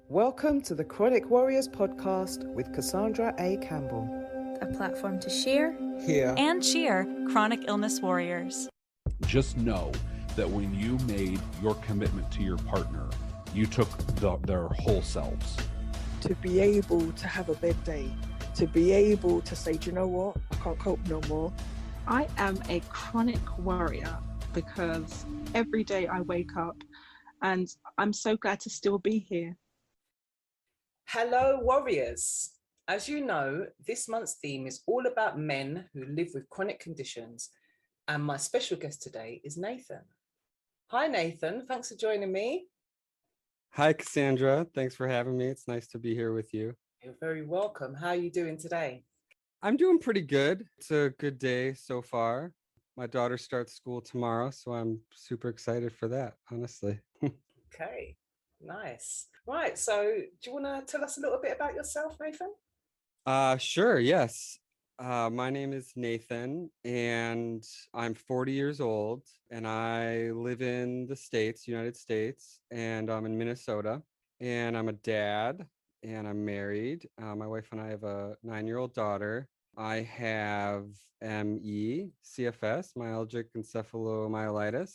Welcome to the Chronic Warriors podcast with Cassandra A. Campbell. A platform to share, Hear, and cheer chronic illness warriors. Just know that when you made your commitment to your partner, you took their whole selves. To be able to have a bad day, to be able to say, do you know what, I can't cope no more. I am a chronic warrior because every day I wake up and I'm so glad to still be here. Hello, warriors. As you know, this month's theme is all about men who live with chronic conditions, and my special guest today is Nathan. Hi, Nathan. Thanks for joining me. Hi, Cassandra. Thanks for having me. It's nice to be here with you. You're very welcome. How are you doing today? I'm doing pretty good. It's a good day so far. My daughter starts school tomorrow, so I'm super excited for that, honestly. Okay, nice. Right, so do you want to tell us a little bit about yourself, Nathan? Sure, yes. My name is Nathan, and I'm 40 years old, and I live in the States, United States, and I'm in Minnesota, and I'm a dad, and I'm married. My wife and I have a 9-year-old daughter. I have ME, CFS, myalgic encephalomyelitis.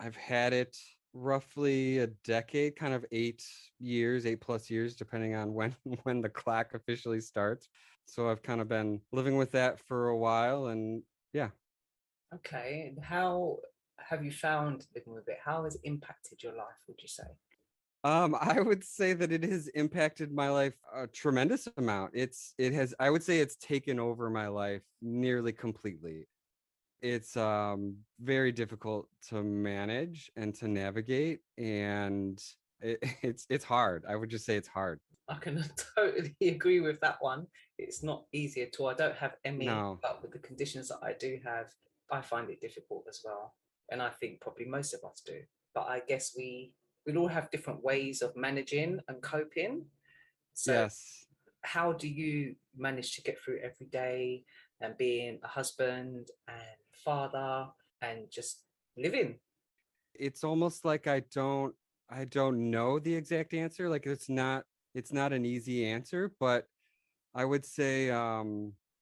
I've had it roughly a decade, kind of 8+ years, depending on when the clock officially starts. So I've kind of been living with that for a while, and yeah. Okay, and how have you found living with it? How has it impacted your life, would you say? I would say that it has impacted my life a tremendous amount. I would say it's taken over my life nearly completely. It's very difficult to manage and to navigate, and it's hard. I would just say it's hard. I can totally agree with that one. It's not easy at all. I don't have ME, No. but with the conditions that I do have, I find it difficult as well. And I think probably most of us do. But I guess we'll all have different ways of managing and coping. So Yes. how do you manage to get through every day and being a husband and father and just living? It's almost like I don't know the exact answer. Like it's not an easy answer, but I would say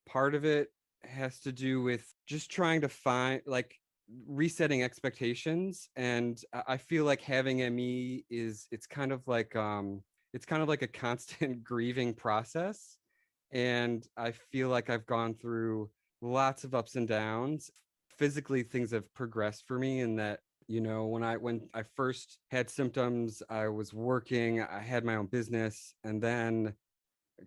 part of it has to do with just trying to find, like, resetting expectations. And I feel like having ME it's kind of like a constant grieving process. And I feel like I've gone through lots of ups and downs. Physically, things have progressed for me in that, when I first had symptoms, I was working, I had my own business, and then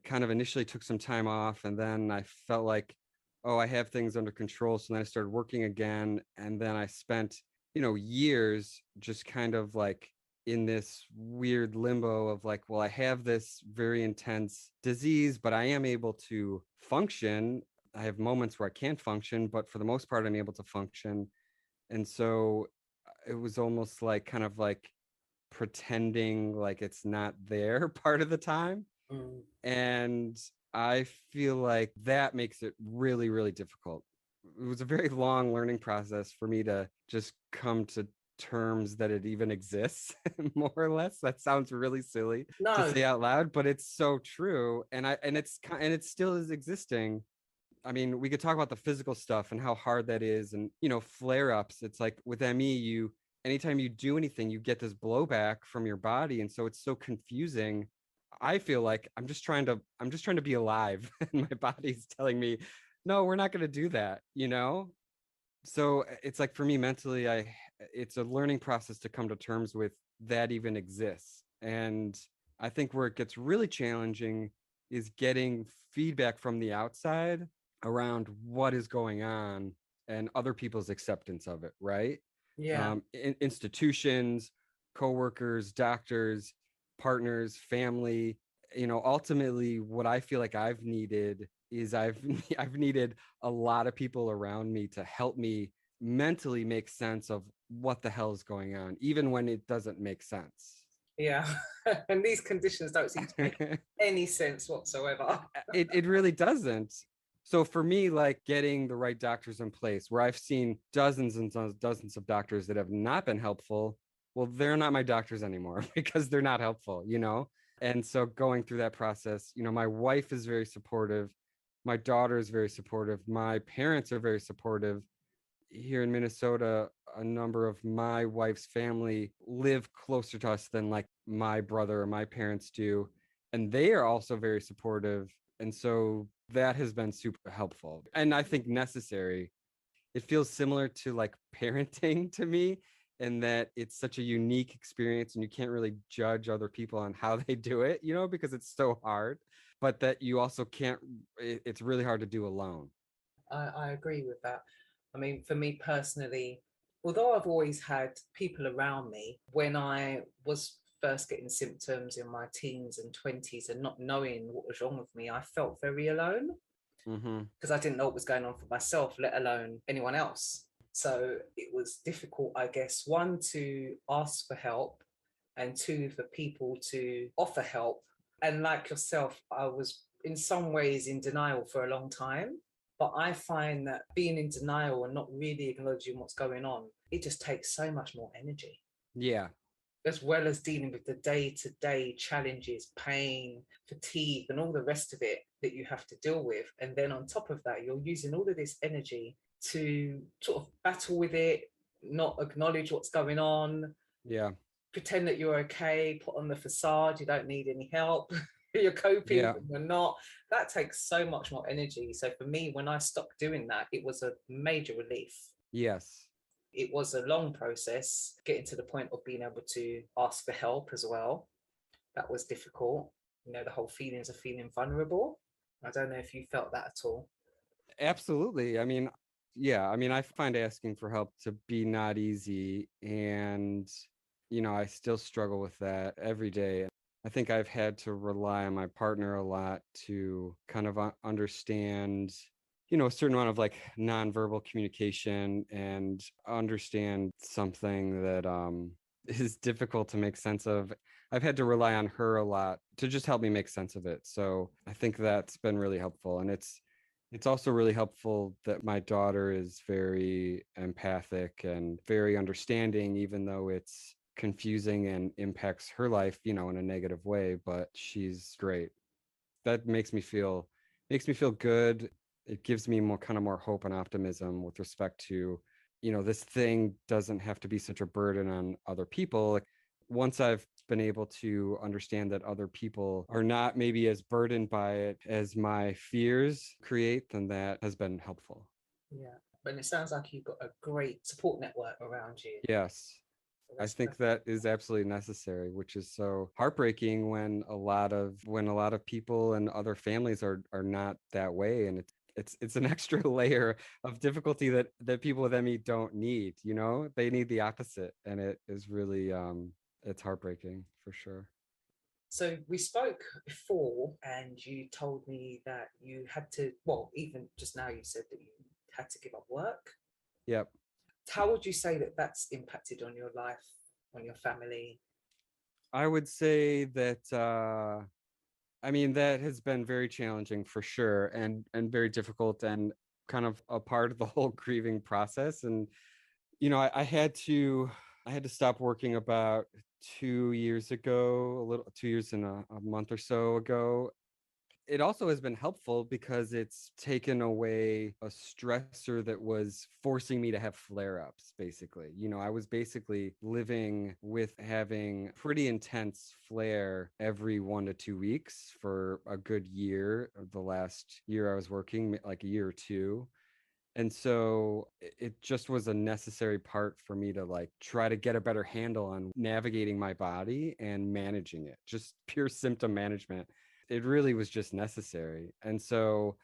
kind of initially took some time off, and then I felt like, oh, I have things under control. So then I started working again, and then I spent, years just kind of like in this weird limbo of like, well, I have this very intense disease, but I am able to function. I have moments where I can't function, but for the most part, I'm able to function. And so it was almost like kind of like pretending like it's not there part of the time. Mm. And I feel like that makes it really, really difficult. It was a very long learning process for me to just come to terms that it even exists, more or less. That sounds really silly to say out loud, but it's so true. And it still is existing. I mean, we could talk about the physical stuff and how hard that is, and flare-ups. It's like with ME, anytime you do anything, you get this blowback from your body, and so it's so confusing. I feel like I'm just trying to be alive, and my body's telling me, no, we're not going to do that, So it's like, for me mentally, it's a learning process to come to terms with that even exists. And I think where it gets really challenging is getting feedback from the outside around what is going on and other people's acceptance of it, right? Yeah. Institutions, coworkers, doctors, partners, family. Ultimately, what I feel like I've needed is I've needed a lot of people around me to help me mentally make sense of what the hell is going on, even when it doesn't make sense. Yeah. And these conditions don't seem to make any sense whatsoever. It really doesn't. So for me, like, getting the right doctors in place, where I've seen dozens and dozens of doctors that have not been helpful, well, they're not my doctors anymore because they're not helpful, And so going through that process, you know, my wife is very supportive. My daughter is very supportive. My parents are very supportive. Here in Minnesota, a number of my wife's family live closer to us than like my brother or my parents do. And they are also very supportive. And so that has been super helpful and I think necessary. It feels similar to like parenting to me in that it's such a unique experience and you can't really judge other people on how they do it, you know, because it's so hard, but that you also can't, it's really hard to do alone. I agree with that. I mean, for me personally, although I've always had people around me, when I was first getting symptoms in my teens and 20s and not knowing what was wrong with me, I felt very alone because I didn't know what was going on for myself, let alone anyone else. So it was difficult, I guess, one, to ask for help, and two, for people to offer help. And like yourself, I was in some ways in denial for a long time. But I find that being in denial and not really acknowledging what's going on, it just takes so much more energy. Yeah. As well as dealing with the day-to-day challenges, pain, fatigue, and all the rest of it that you have to deal with. And then on top of that, you're using all of this energy to sort of battle with it, not acknowledge what's going on. Yeah. Pretend that you're okay, put on the facade, you don't need any help. You're coping, Yeah. but you're not. That takes so much more energy. So for me, when I stopped doing that, it was a major relief. Yes. It was a long process getting to the point of being able to ask for help as well. That was difficult. You know, the whole feelings of feeling vulnerable. I don't know if you felt that at all. Absolutely. I mean, yeah, I mean, I find asking for help to be not easy. And, you know, I still struggle with that every day. I think I've had to rely on my partner a lot to kind of understand, you know, a certain amount of like nonverbal communication and understand something that is difficult to make sense of. I've had to rely on her a lot to just help me make sense of it. So I think that's been really helpful. And it's also really helpful that my daughter is very empathic and very understanding, even though it's confusing and impacts her life, you know, in a negative way, but she's great. That makes me feel good. It gives me more hope and optimism with respect to, you know, this thing doesn't have to be such a burden on other people. Like, once I've been able to understand that other people are not maybe as burdened by it as my fears create, then that has been helpful. Yeah. But it sounds like you've got a great support network around you. Yes. So I that's think that is absolutely necessary, which is so heartbreaking when a lot of people and other families are not that way, and it's an extra layer of difficulty that people with ME don't need. You know, they need the opposite, and it is really it's heartbreaking for sure. So we spoke before, and you told me that you had to, well, even just now you said that you had to give up work. Yep. How would you say that that's impacted on your life, on your family? I would say that I mean, that has been very challenging for sure, and very difficult, and kind of a part of the whole grieving process. And you know, I had to stop working about 2 years ago, 2 years and a month or so ago. It also has been helpful because it's taken away a stressor that was forcing me to have flare-ups, basically. You know, I was basically living with having pretty intense flare every 1 to 2 weeks for a good year. The last year I was working, like a year or two. And so it just was a necessary part for me to like try to get a better handle on navigating my body and managing it, just pure symptom management. It really was just necessary. And so,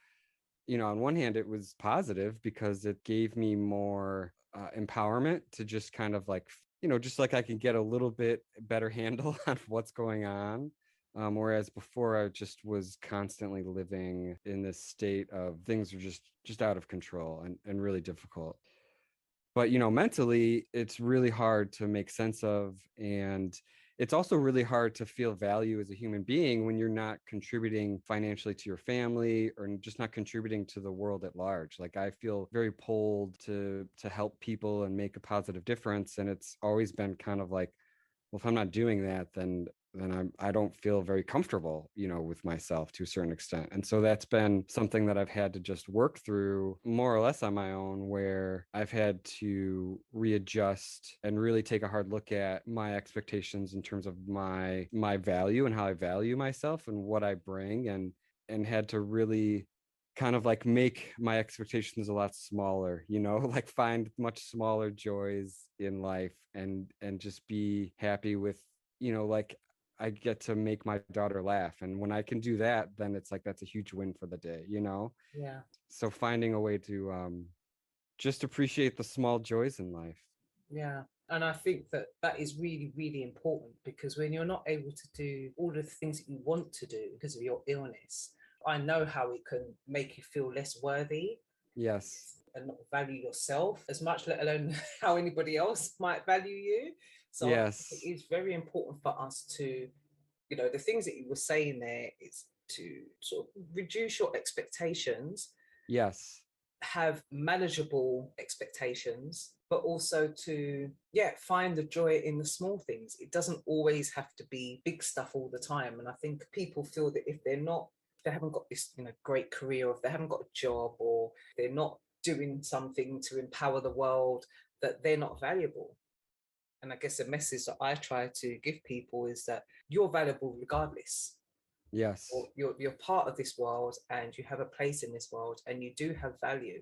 you know, on one hand, it was positive because it gave me more empowerment to just kind of like, you know, just like I can get a little bit better handle on what's going on. Whereas before I just was constantly living in this state of things are just out of control and really difficult. But you know, mentally it's really hard to make sense of, and it's also really hard to feel value as a human being when you're not contributing financially to your family or just not contributing to the world at large. Like, I feel very pulled to help people and make a positive difference, and it's always been kind of like, well, if I'm not doing that, then I don't feel very comfortable, with myself to a certain extent. And so that's been something that I've had to just work through more or less on my own, where I've had to readjust and really take a hard look at my expectations in terms of my value and how I value myself and what I bring, and had to really kind of like make my expectations a lot smaller, like find much smaller joys in life, and just be happy with, like I get to make my daughter laugh. And when I can do that, then it's like that's a huge win for the day, Yeah. So finding a way to just appreciate the small joys in life. Yeah. And I think that is really, really important, because when you're not able to do all of the things that you want to do because of your illness, I know how it can make you feel less worthy. Yes. And not value yourself as much, let alone how anybody else might value you. So yes, it is very important for us to, the things that you were saying there is to sort of reduce your expectations. Yes. Have manageable expectations, but also to find the joy in the small things. It doesn't always have to be big stuff all the time. And I think people feel that if they haven't got this great career, or if they haven't got a job, or they're not doing something to empower the world, that they're not valuable. And I guess the message that I try to give people is that you're valuable regardless. Yes. You're part of this world, and you have a place in this world, and you do have value,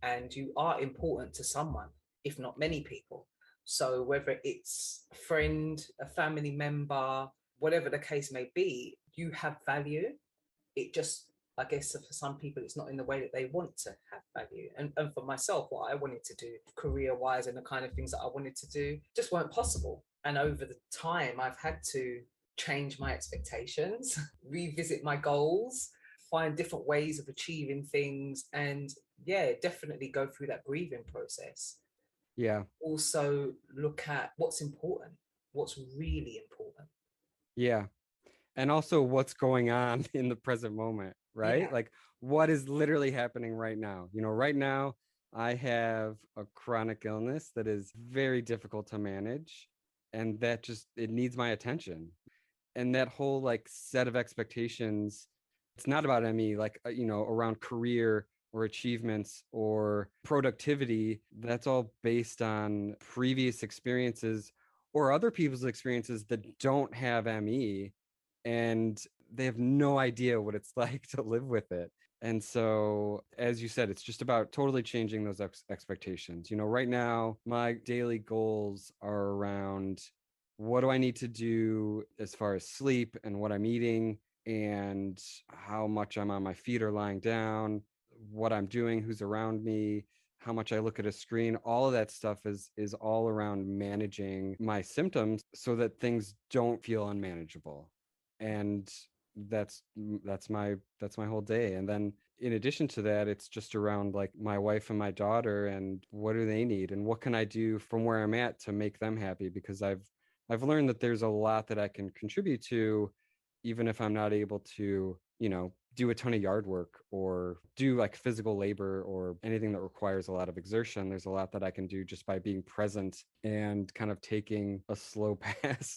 and you are important to someone, if not many people. So whether it's a friend, a family member, whatever the case may be, you have value. It just, I guess for some people, it's not in the way that they want to have value. And for myself, what I wanted to do career-wise and the kind of things that I wanted to do just weren't possible. And over the time, I've had to change my expectations, revisit my goals, find different ways of achieving things, and definitely go through that grieving process. Yeah. Also look at what's important, what's really important. Yeah. And also what's going on in the present moment, right? Yeah. Like what is literally happening right now. Right now I have a chronic illness that is very difficult to manage, and that it needs my attention. And that whole like set of expectations, it's not about me, like, around career or achievements or productivity. That's all based on previous experiences or other people's experiences that don't have ME, and they have no idea what it's like to live with it. And so, as you said, it's just about totally changing those expectations. Right now, my daily goals are around what do I need to do as far as sleep and what I'm eating and how much I'm on my feet or lying down, what I'm doing, who's around me, how much I look at a screen. All of that stuff is all around managing my symptoms so that things don't feel unmanageable. And that's my whole day. And then in addition to that, it's just around like my wife and my daughter, and what do they need, and what can I do from where I'm at to make them happy, because I've learned that there's a lot that I can contribute to, even if I'm not able to, do a ton of yard work or do like physical labor or anything that requires a lot of exertion. There's a lot that I can do just by being present and kind of taking a slow path,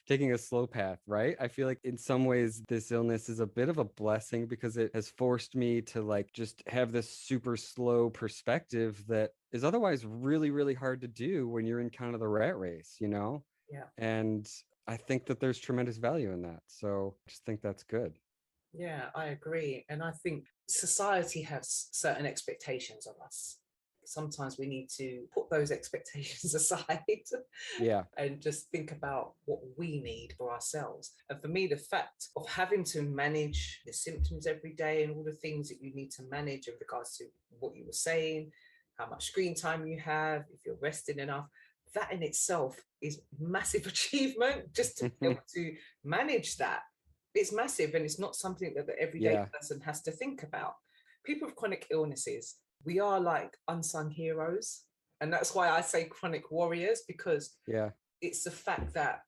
taking a slow path, right? I feel like in some ways this illness is a bit of a blessing, because it has forced me to like just have this super slow perspective that is otherwise really, really hard to do when you're in kind of the rat race, Yeah. And I think that there's tremendous value in that. So I just think that's good. Yeah, I agree. And I think society has certain expectations of us. Sometimes we need to put those expectations aside and just think about what we need for ourselves. And for me, the fact of having to manage the symptoms every day and all the things that you need to manage in regards to what you were saying, how much screen time you have, if you're resting enough, that in itself is massive achievement, just to be able to manage that. It's massive, and it's not something that the everyday person has to think about. People with chronic illnesses, we are like unsung heroes. And that's why I say chronic warriors, because it's the fact that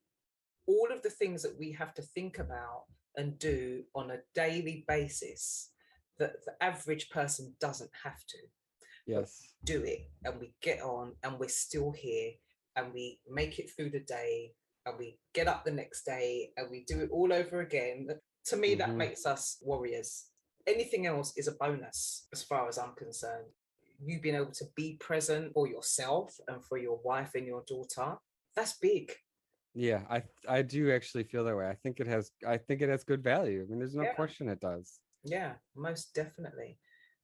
all of the things that we have to think about and do on a daily basis, that the average person doesn't have to. Yes. Do it, and we get on, and we're still here, and we make it through the day, and we get up the next day and we do it all over again. To me, that Mhm. makes us warriors. Anything else is a bonus as far as I'm concerned. You being able to be present for yourself and for your wife and your daughter, that's big. Yeah, I do actually feel that way. I think it has good value. I mean, there's no Yeah. question it does. Yeah, most definitely.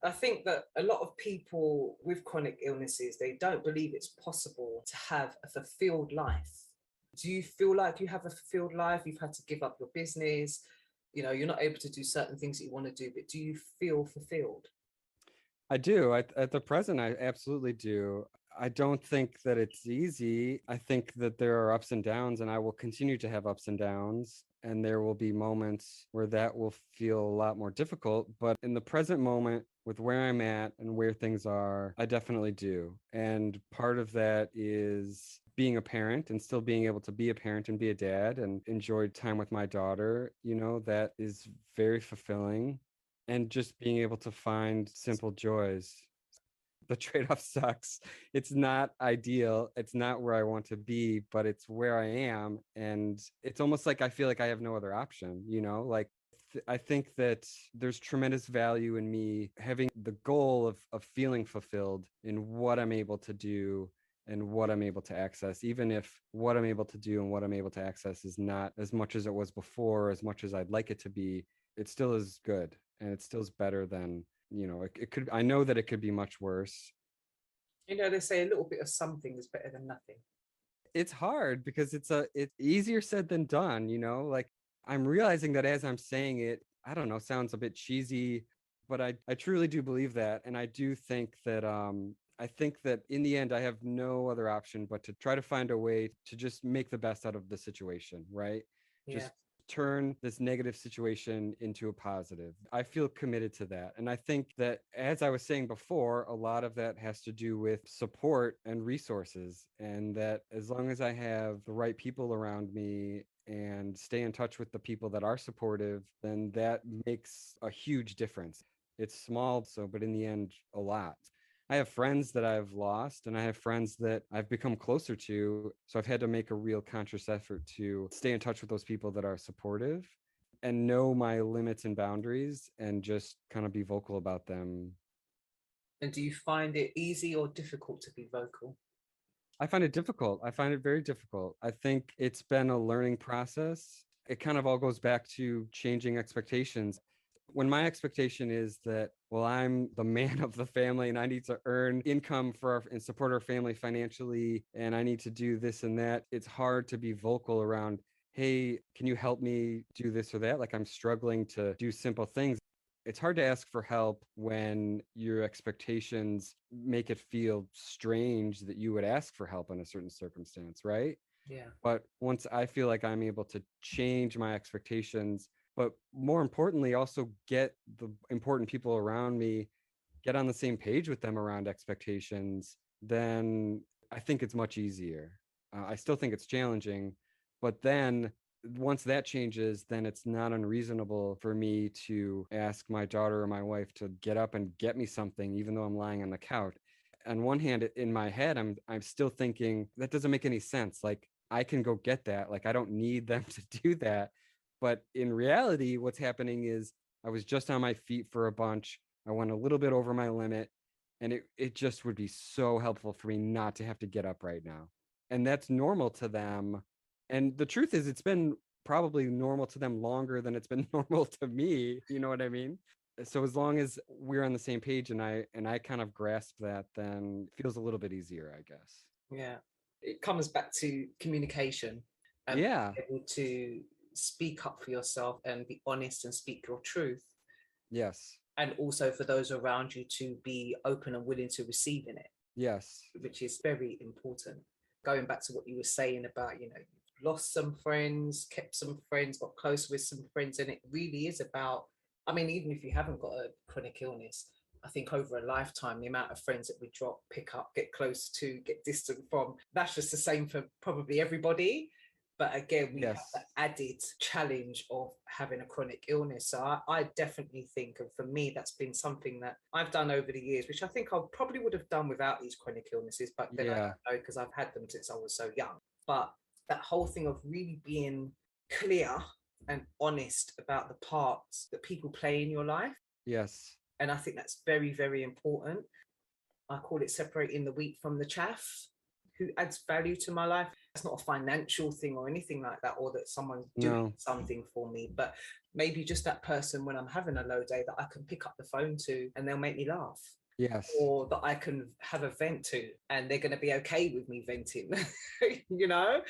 I think that a lot of people with chronic illnesses, they don't believe it's possible to have a fulfilled life. Do you feel like you have a fulfilled life? You've had to give up your business, you're not able to do certain things that you want to do, but do you feel fulfilled? I do. At the present, I absolutely do. I don't think that it's easy. I think that there are ups and downs, and I will continue to have ups and downs. And there will be moments where that will feel a lot more difficult. But in the present moment, with where I'm at and where things are, I definitely do. And part of that is being a parent and still being able to be a parent and be a dad and enjoy time with my daughter. That is very fulfilling, and just being able to find simple joys. The trade-off sucks. It's not ideal. It's not where I want to be, but it's where I am. And it's almost like I feel like I have no other option, like I think that there's tremendous value in me having the goal of feeling fulfilled in what I'm able to do and what I'm able to access, even if what I'm able to do and what I'm able to access is not as much as it was before, as much as I'd like it to be. It still is good, and it still is better than, it could. I know that it could be much worse. They say a little bit of something is better than nothing. It's hard because it's easier said than done, like I'm realizing that as I'm saying it, I don't know, sounds a bit cheesy, but I truly do believe that. And I do think that I think that in the end I have no other option but to try to find a way to just make the best out of the situation, right? Yeah. Just turn this negative situation into a positive. I feel committed to that. And I think that, as I was saying before, a lot of that has to do with support and resources. And that as long as I have the right people around me and stay in touch with the people that are supportive, then that makes a huge difference. It's small, but in the end, a lot. I have friends that I've lost, and I have friends that I've become closer to. So I've had to make a real conscious effort to stay in touch with those people that are supportive and know my limits and boundaries and just kind of be vocal about them. And do you find it easy or difficult to be vocal? I find it difficult. I find it very difficult. I think it's been a learning process. It kind of all goes back to changing expectations. When my expectation is that, well, I'm the man of the family and I need to earn income and support our family financially, and I need to do this and that, it's hard to be vocal around, hey, can you help me do this or that? Like, I'm struggling to do simple things. It's hard to ask for help when your expectations make it feel strange that you would ask for help in a certain circumstance, right? Yeah. But once I feel like I'm able to change my expectations, but more importantly, also get the important people around me, get on the same page with them around expectations, then I think it's much easier. I still think it's challenging, but then once that changes, then it's not unreasonable for me to ask my daughter or my wife to get up and get me something, even though I'm lying on the couch. On one hand, in my head, I'm still thinking that doesn't make any sense. Like, I can go get that. Like, I don't need them to do that. But in reality, what's happening is I was just on my feet for a bunch. I went a little bit over my limit, and it just would be so helpful for me not to have to get up right now. And that's normal to them. And the truth is, it's been probably normal to them longer than it's been normal to me. You know what I mean? So as long as we're on the same page and I kind of grasp that, then it feels a little bit easier, I guess. Yeah. It comes back to communication and Yeah. being able to speak up for yourself and be honest and speak your truth. Yes. And also for those around you to be open and willing to receiving it. Yes. Which is very important. Going back to what you were saying about, you've lost some friends, kept some friends, got close with some friends. And it really is about, even if you haven't got a chronic illness, I think over a lifetime, the amount of friends that we drop, pick up, get close to, get distant from, that's just the same for probably everybody. But again, we have the added challenge of having a chronic illness. So I definitely think, and for me, that's been something that I've done over the years, which I think I probably would have done without these chronic illnesses. But then I don't know, because I've had them since I was so young. But that whole thing of really being clear and honest about the parts that people play in your life. Yes. And I think that's very, very important. I call it separating the wheat from the chaff. Who adds value to my life? It's not a financial thing or anything like that, or that someone's doing something for me, but maybe just that person when I'm having a low day that I can pick up the phone to and they'll make me laugh. Yes. Or that I can have a vent to and they're going to be okay with me venting, you know?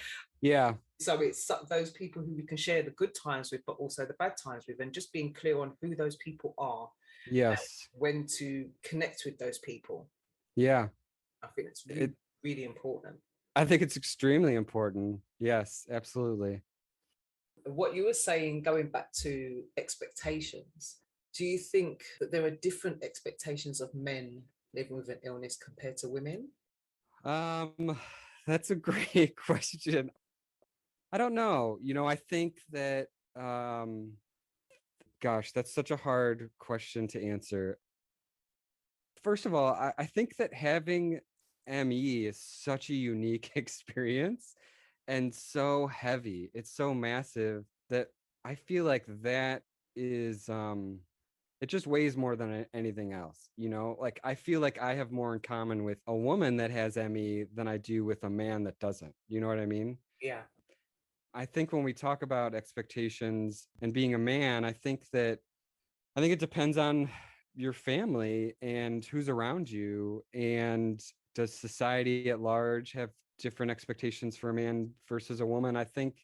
Yeah. So it's those people who we can share the good times with, but also the bad times with, and just being clear on who those people are. Yes. When to connect with those people. Yeah. I think it's really, really important. I think it's extremely important. Yes, absolutely. What you were saying, going back to expectations, do you think that there are different expectations of men living with an illness compared to women? That's a great question. I don't know. I think that gosh, that's such a hard question to answer. First of all, I think that having ME is such a unique experience and so heavy. It's so massive that I feel like that is it just weighs more than anything else. Like I feel like I have more in common with a woman that has ME than I do with a man that doesn't. You know what I mean? Yeah. I think when we talk about expectations and being a man, I think it depends on your family and who's around you, and does society at large have different expectations for a man versus a woman? I think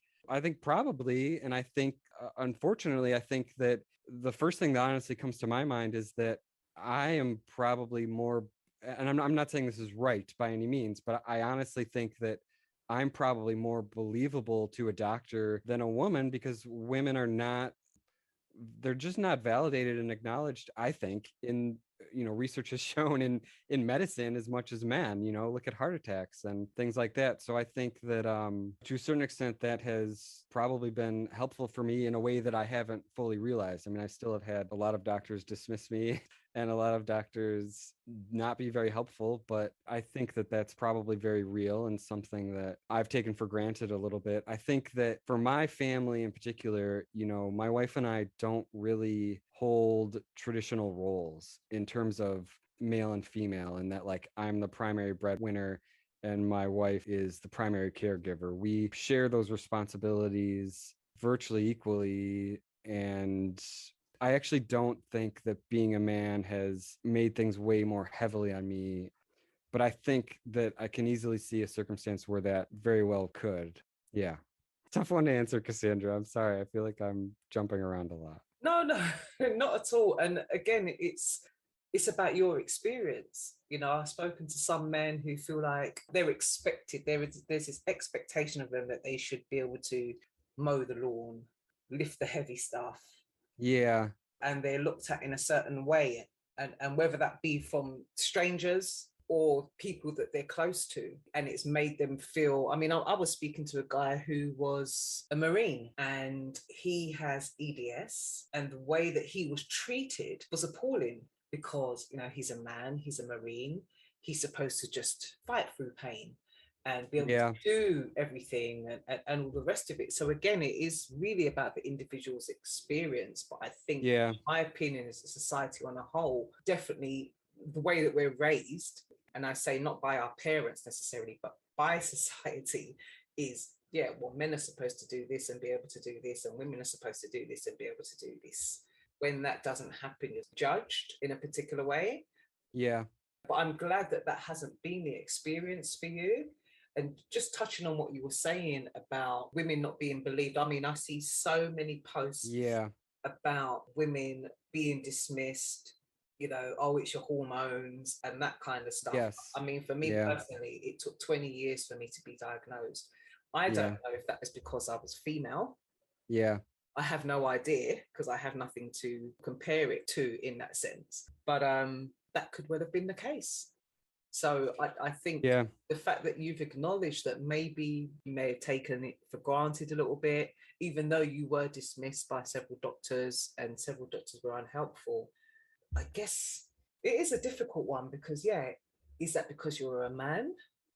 probably, and I think unfortunately, I think that the first thing that honestly comes to my mind is that I am probably more, and I'm not saying this is right by any means, but I honestly think that I'm probably more believable to a doctor than a woman, because women are not, they're just not validated and acknowledged, I think, in research has shown in medicine as much as men. Look at heart attacks and things like that. So I think that to a certain extent that has probably been helpful for me in a way that I haven't fully realized. I mean, I still have had a lot of doctors dismiss me and a lot of doctors not be very helpful, but I think that that's probably very real and something that I've taken for granted a little bit. I think that for my family in particular, my wife and I don't really hold traditional roles in terms of male and female, and that like I'm the primary breadwinner and my wife is the primary caregiver. We share those responsibilities virtually equally, and I actually don't think that being a man has made things way more heavily on me, but I think that I can easily see a circumstance where that very well could. Yeah. Tough one to answer, Cassandra. I'm sorry. I feel like I'm jumping around a lot. No, not at all. And again, it's about your experience. I've spoken to some men who feel like they're expected. There's this expectation of them that they should be able to mow the lawn, lift the heavy stuff. Yeah. And they're looked at in a certain way. And whether that be from strangers or people that they're close to, and it's made them feel, I mean, I was speaking to a guy who was a Marine and he has EDS, and the way that he was treated was appalling because, he's a man, he's a Marine, he's supposed to just fight through pain and be able to do everything and all the rest of it. So again, it is really about the individual's experience. But I think, my opinion as a society on a whole, definitely the way that we're raised, and I say not by our parents necessarily, but by society, is, men are supposed to do this and be able to do this, and women are supposed to do this and be able to do this. When that doesn't happen, you're judged in a particular way. Yeah. But I'm glad that hasn't been the experience for you. And just touching on what you were saying about women not being believed. I mean, I see so many posts about women being dismissed, oh, it's your hormones and that kind of stuff. Yes. I mean, for me personally, it took 20 years for me to be diagnosed. I don't know if that was because I was female. Yeah. I have no idea because I have nothing to compare it to in that sense. But that could well have been the case. So I think the fact that you've acknowledged that maybe you may have taken it for granted a little bit, even though you were dismissed by several doctors and several doctors were unhelpful, I guess it is a difficult one because, is that because you're a man?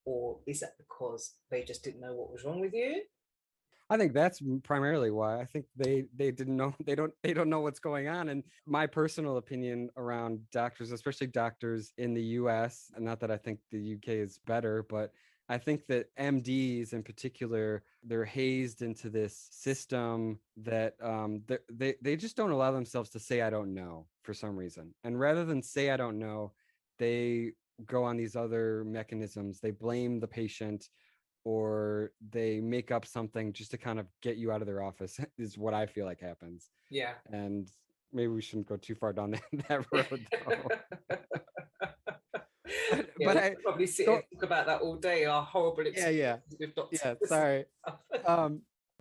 or is that because they just didn't know what was wrong with you? I think that's primarily why. I think they didn't know, they don't know what's going on. And my personal opinion around doctors, especially doctors in the US, and not that I think the UK is better, but I think that MDs in particular, they're hazed into this system that they just don't allow themselves to say I don't know for some reason. And rather than say I don't know, they go on these other mechanisms. They blame the patient, or they make up something just to kind of get you out of their office is what I feel like happens. Yeah. And maybe we shouldn't go too far down that road though. Yeah, but we I could probably sit and talk about that all day, our horrible experiences with doctors. Yeah, sorry.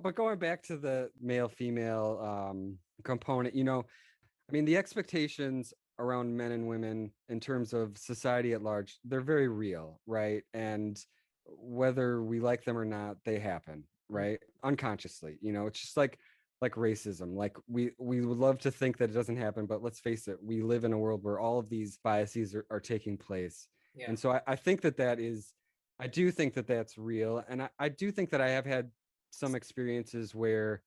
But going back to the male female component, you know, I mean, the expectations around men and women in terms of society at large, they're very real, right? And whether we like them or not, they happen, right? Unconsciously, you know, it's just like racism. Like we would love to think that it doesn't happen, but let's face it, we live in a world where all of these biases are taking place. Yeah. And so I think that is, I do think that that's real. And I do think that I have had some experiences where,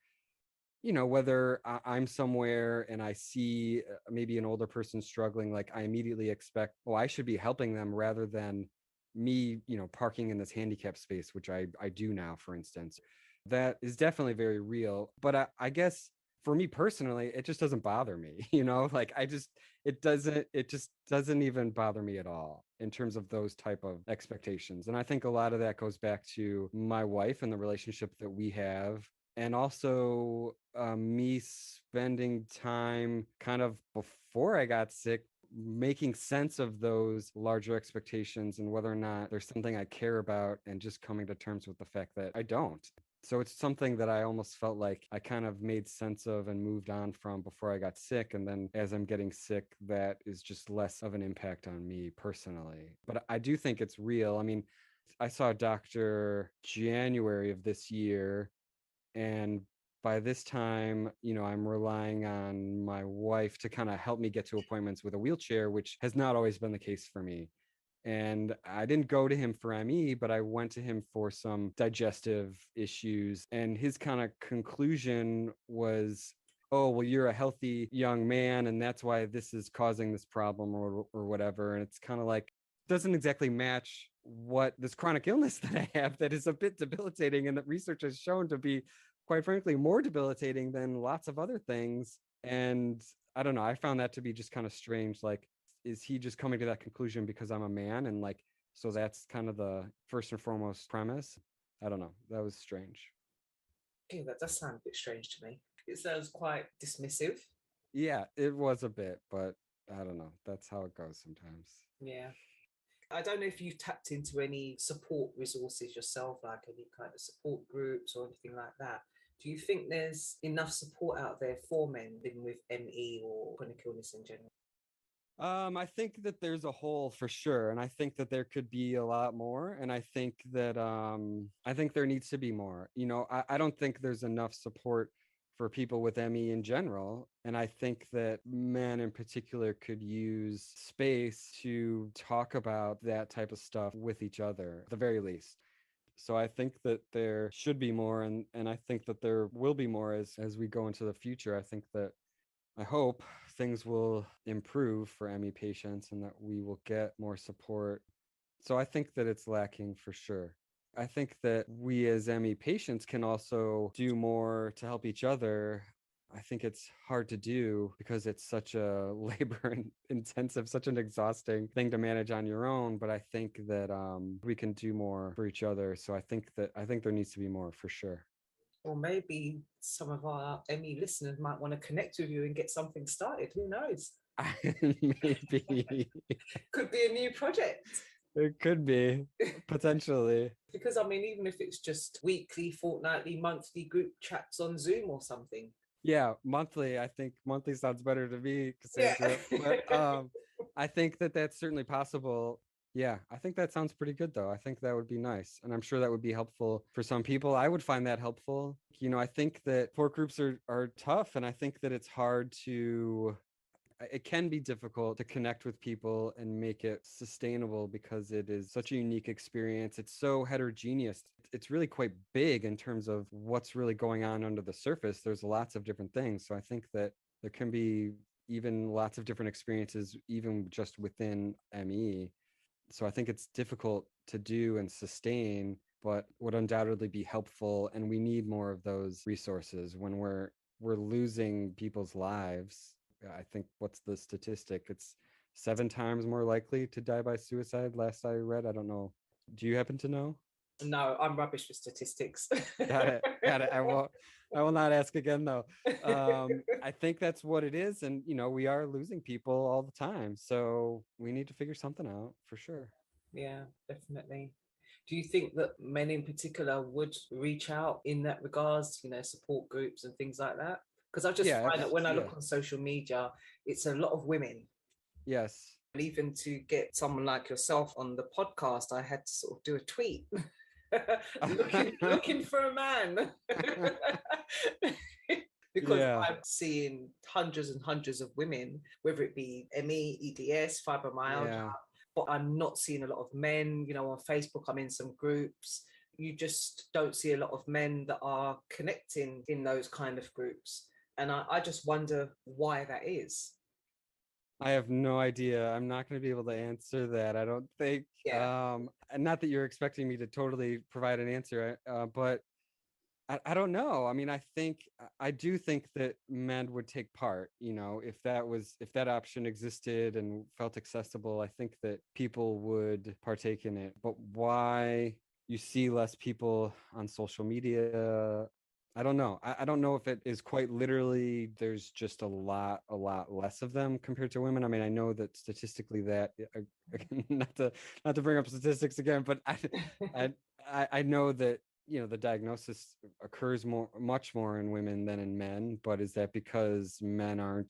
you know, whether I'm somewhere and I see maybe an older person struggling, like I immediately expect, oh, I should be helping them rather than me, you know, parking in this handicap space, which I do now, for instance. That is definitely very real. But I guess for me personally, it just doesn't bother me, you know, like it just doesn't even bother me at all in terms of those type of expectations. And I think a lot of that goes back to my wife and the relationship that we have. And also me spending time kind of before I got sick, making sense of those larger expectations and whether or not there's something I care about, and just coming to terms with the fact that I don't. So it's something that I almost felt like I kind of made sense of and moved on from before I got sick. And then as I'm getting sick, that is just less of an impact on me personally. But I do think it's real. I mean, I saw a doctor January of this year, and by this time, you know, I'm relying on my wife to kind of help me get to appointments with a wheelchair, which has not always been the case for me. And I didn't go to him for ME, but I went to him for some digestive issues. And his kind of conclusion was, oh, well, you're a healthy young man, and that's why this is causing this problem, or whatever. And it's kind of like, doesn't exactly match what this chronic illness that I have that is a bit debilitating, and that research has shown to be, quite frankly, more debilitating than lots of other things. And I don't know, I found that to be just kind of strange. Like, is he just coming to that conclusion because I'm a man? And like, so that's kind of the first and foremost premise. I don't know. That was strange. Yeah, that does sound a bit strange to me. It sounds quite dismissive. Yeah, it was a bit, but I don't know. That's how it goes sometimes. Yeah. I don't know if you've tapped into any support resources yourself, like any kind of support groups or anything like that. Do you think there's enough support out there for men living with ME or chronic illness in general? I think that there's a hole for sure, and I think that there could be a lot more. And I think that I think there needs to be more. You know, I don't think there's enough support for people with ME in general, and I think that men in particular could use space to talk about that type of stuff with each other, at the very least. So I think that there should be more, and I think that there will be more as we go into the future. I hope things will improve for ME patients and that we will get more support. So I think that it's lacking for sure. I think that we as ME patients can also do more to help each other. I think it's hard to do because it's such a labor intensive, such an exhausting thing to manage on your own. But I think that we can do more for each other. So I think there needs to be more for sure. Or maybe some of our ME listeners might want to connect with you and get something started. Who knows? Maybe. Could be a new project. It could be, potentially. Because I mean, even if it's just weekly, fortnightly, monthly group chats on Zoom or something. Yeah, monthly. I think monthly sounds better to me, Cassandra. Yeah. But I think that that's certainly possible. Yeah, I think that sounds pretty good, though. I think that would be nice. And I'm sure that would be helpful for some people. I would find that helpful. You know, I think that support groups are tough. And I think that it's hard to, it can be difficult to connect with people and make it sustainable because it is such a unique experience. It's so heterogeneous. It's really quite big in terms of what's really going on under the surface. There's lots of different things. So I think that there can be even lots of different experiences, even just within ME. So I think it's difficult to do and sustain, but would undoubtedly be helpful. And we need more of those resources when we're losing people's lives. I think, what's the statistic? It's 7 times more likely to die by suicide. Last I read, I don't know. Do you happen to know? No, I'm rubbish with statistics. Got it. Got it. I will not ask again though. I think that's what it is. And, we are losing people all the time. So we need to figure something out for sure. Yeah, definitely. Do you think that men in particular would reach out in that regards, support groups and things like that? Because I just find that when I look on social media, it's a lot of women. Yes. And even to get someone like yourself on the podcast, I had to sort of do a tweet. looking for a man. Because I'm seeing hundreds and hundreds of women, whether it be ME, EDS, fibromyalgia, but I'm not seeing a lot of men. On Facebook, I'm in some groups. You just don't see a lot of men that are connecting in those kind of groups. And I just wonder why that is. I have no idea. I'm not going to be able to answer that. I don't think. And not that you're expecting me to totally provide an answer, but I don't know. I mean, I do think that men would take part, if that option existed and felt accessible. I think that people would partake in it. But why you see less people on social media, I don't know. I don't know if it is quite literally there's just a lot less of them compared to women. I mean, I know that statistically that not to bring up statistics again, but I know that the diagnosis occurs much more in women than in men. But is that because men aren't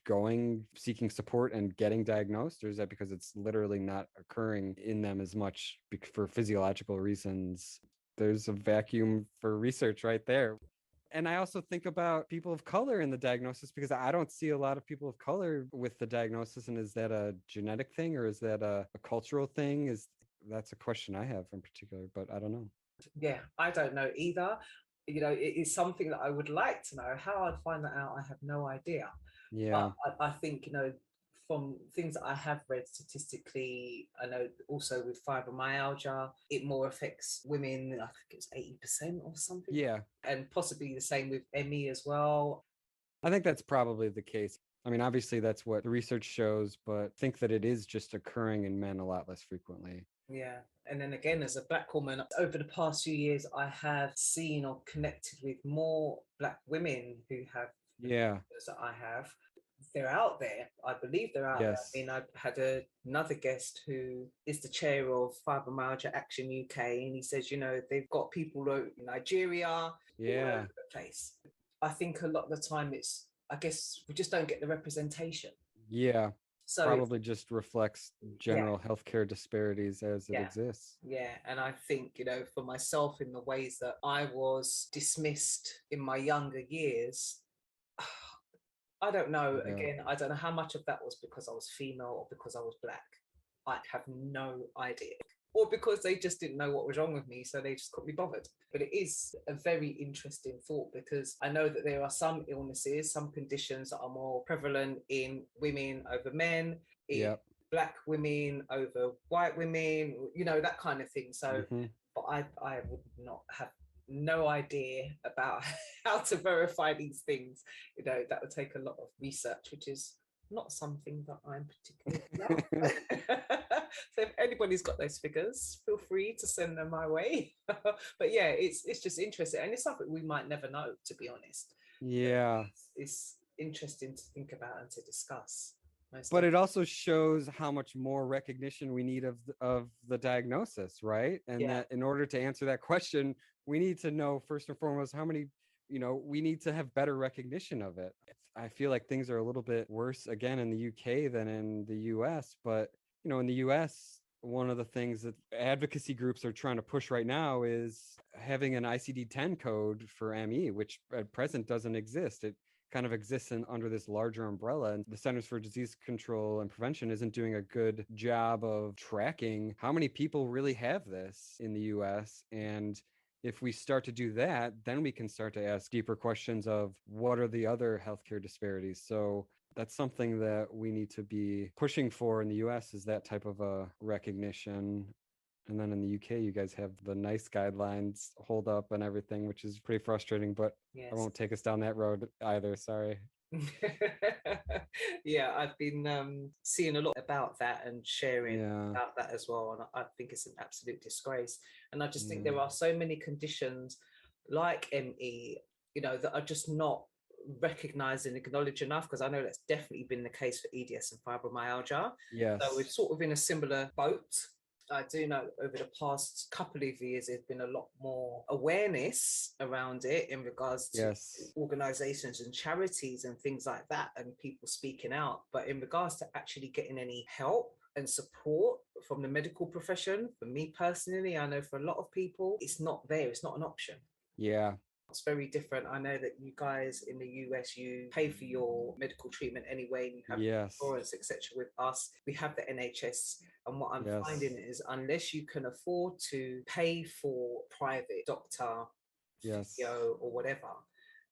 seeking support and getting diagnosed, or is that because it's literally not occurring in them as much for physiological reasons? There's a vacuum for research right there. And I also think about people of color in the diagnosis, because I don't see a lot of people of color with the diagnosis. And is that a genetic thing, or is that a cultural thing? That's a question I have in particular, but I don't know. Yeah, I don't know either. It is something that I would like to know. How I'd find that out, I have no idea. Yeah. But I think, from things that I have read statistically, I know also with fibromyalgia, it more affects women. I think it's 80% or something. Yeah. And possibly the same with ME as well. I think that's probably the case. I mean, obviously that's what the research shows, but I think that it is just occurring in men a lot less frequently. Yeah. And then again, as a Black woman, over the past few years, I have seen or connected with more Black women who have that I have. They're out there. I believe they're out there. I mean, I had another guest who is the chair of Fibromyalgia Action UK, and he says, they've got people in Nigeria, all over the place. I think a lot of the time I guess we just don't get the representation. Yeah. So probably just reflects general healthcare disparities as it exists. Yeah. And I think, for myself, in the ways that I was dismissed in my younger years, I don't know. Yeah. Again, I don't know how much of that was because I was female or because I was Black. I have no idea. Or because they just didn't know what was wrong with me, so they just couldn't be bothered. But it is a very interesting thought, because I know that there are some illnesses, some conditions that are more prevalent in women over men, in Black women over white women, that kind of thing. So, but I would not have no idea about how to verify these things. That would take a lot of research, which is not something that I'm particularly about. So if anybody's got those figures, feel free to send them my way. But yeah, it's just interesting, and it's something we might never know, to be honest. Yeah, it's interesting to think about and to discuss. But it also shows how much more recognition we need of the diagnosis, right? And that in order to answer that question, we need to know first and foremost how many, we need to have better recognition of it. I feel like things are a little bit worse again in the UK than in the US, but in the US, one of the things that advocacy groups are trying to push right now is having an ICD-10 code for ME, which at present doesn't exist. kind of exists under this larger umbrella. And the Centers for Disease Control and Prevention isn't doing a good job of tracking how many people really have this in the US. And if we start to do that, then we can start to ask deeper questions of what are the other healthcare disparities. So that's something that we need to be pushing for in the US, is that type of a recognition. And then in the UK, you guys have the NICE guidelines hold up and everything, which is pretty frustrating, but Yes. I won't take us down that road either. Sorry. Yeah, I've been seeing a lot about that and sharing Yeah. about that as well. And I think it's an absolute disgrace. And I just think Yeah. there are so many conditions like ME, that are just not recognized and acknowledged enough, because I know that's definitely been the case for EDS and fibromyalgia. Yes. So we're sort of in a similar boat. I do know over the past couple of years, there's been a lot more awareness around it in regards to Yes. organizations and charities and things like that, and people speaking out. But in regards to actually getting any help and support from the medical profession, for me personally, I know for a lot of people, it's not there. It's not an option. Yeah. It's very different. I know that you guys in the US, you pay for your medical treatment anyway. You have Yes. insurance, etc. With us, we have the NHS, and what I'm Yes. finding is unless you can afford to pay for private doctor, Yes. physio, or whatever,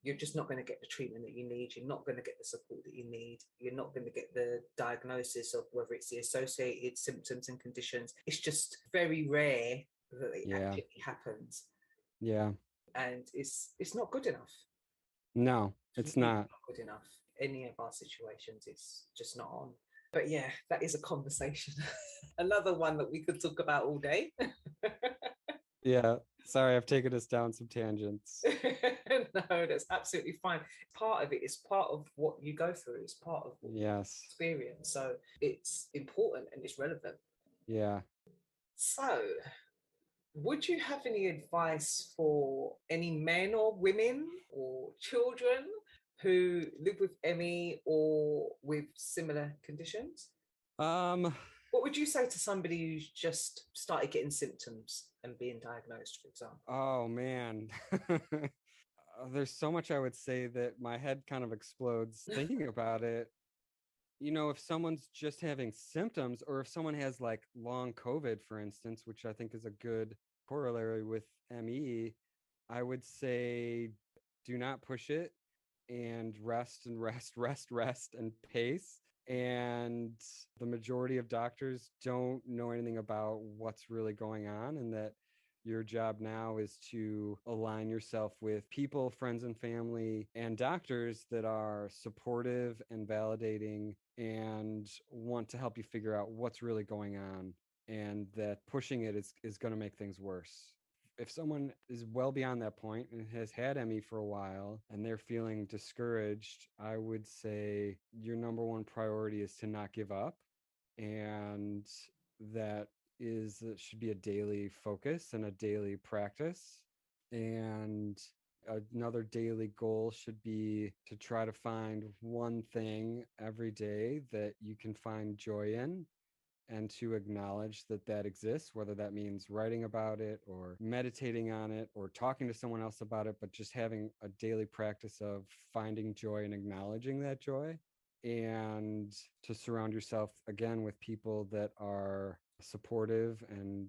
you're just not going to get the treatment that you need. You're not going to get the support that you need. You're not going to get the diagnosis of whether it's the associated symptoms and conditions. It's just very rare that it actually happens. Yeah. And it's not good enough. No, it's really not. good enough. Any of our situations, it's just not on. But yeah, that is a conversation. Another one that we could talk about all day. Yeah. Sorry, I've taken us down some tangents. No, that's absolutely fine. Part of it is part of what you go through. It's part of what you Yes. experience. So it's important and it's relevant. Yeah. So would you have any advice for any men or women or children who live with ME or with similar conditions? What would you say to somebody who's just started getting symptoms and being diagnosed, for example? Oh man. There's so much I would say that my head kind of explodes thinking about it. If someone's just having symptoms, or if someone has like long COVID, for instance, which I think is a good corollary with ME, I would say do not push it and rest and rest and pace. And the majority of doctors don't know anything about what's really going on, and that your job now is to align yourself with people, friends and family, and doctors that are supportive and validating and want to help you figure out what's really going on, and that pushing it is going to make things worse. If someone is well beyond that point and has had ME for a while and they're feeling discouraged, I would say your number one priority is to not give up. And that should be a daily focus and a daily practice. And another daily goal should be to try to find one thing every day that you can find joy in, and to acknowledge that exists, whether that means writing about it or meditating on it or talking to someone else about it, but just having a daily practice of finding joy and acknowledging that joy, and to surround yourself again with people that are supportive and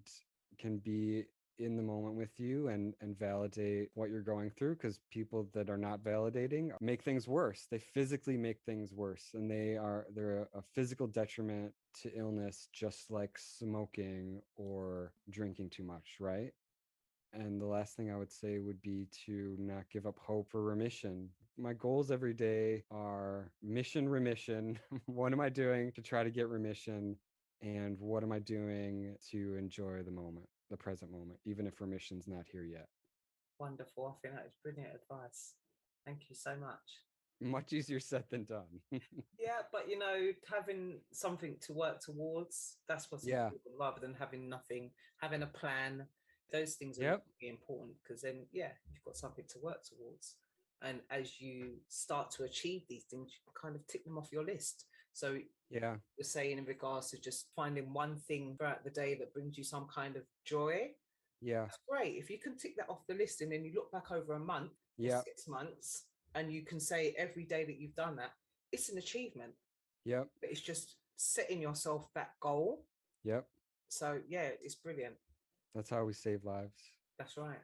can be in the moment with you and validate what you're going through, because people that are not validating make things worse. They physically make things worse, and they're a physical detriment to illness, just like smoking or drinking too much, right? And the last thing I would say would be to not give up hope for remission. My goals every day are remission. What am I doing to try to get remission? And what am I doing to enjoy the present moment, even if remission's not here yet? Wonderful. I think that is brilliant advice. Thank you so much. Much easier said than done. Yeah, but having something to work towards, that's what's important, rather than having nothing, having a plan. Those things are really important, because then, you've got something to work towards. And as you start to achieve these things, you kind of tick them off your list. So you're saying in regards to just finding one thing throughout the day that brings you some kind of joy. Yeah. That's great. If you can tick that off the list and then you look back over a month, 6 months, and you can say every day that you've done that, it's an achievement. Yep. But it's just setting yourself that goal. Yep. So yeah, it's brilliant. That's how we save lives. That's right.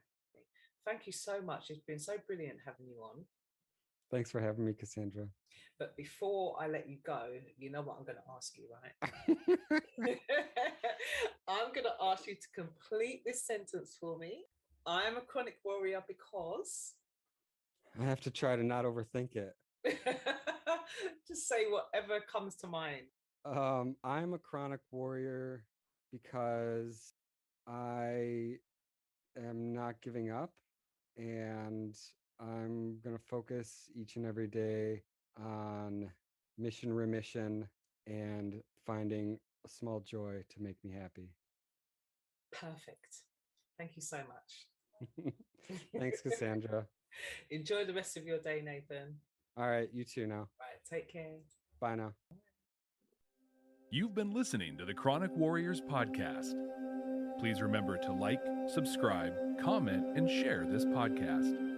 Thank you so much. It's been so brilliant having you on. Thanks for having me, Cassandra. But before I let you go, you know what I'm going to ask you, right? I'm going to ask you to complete this sentence for me. I'm a chronic warrior because... I have to try to not overthink it. Just say whatever comes to mind. I'm a chronic warrior because I am not giving up, and I'm going to focus each and every day on mission remission and finding a small joy to make me happy. Perfect. Thank you so much. Thanks, Cassandra. Enjoy the rest of your day, Nathan. All right, you too now. Right, take care. Bye now. You've been listening to the Chronic Warriors podcast. Please remember to like, subscribe, comment, and share this podcast.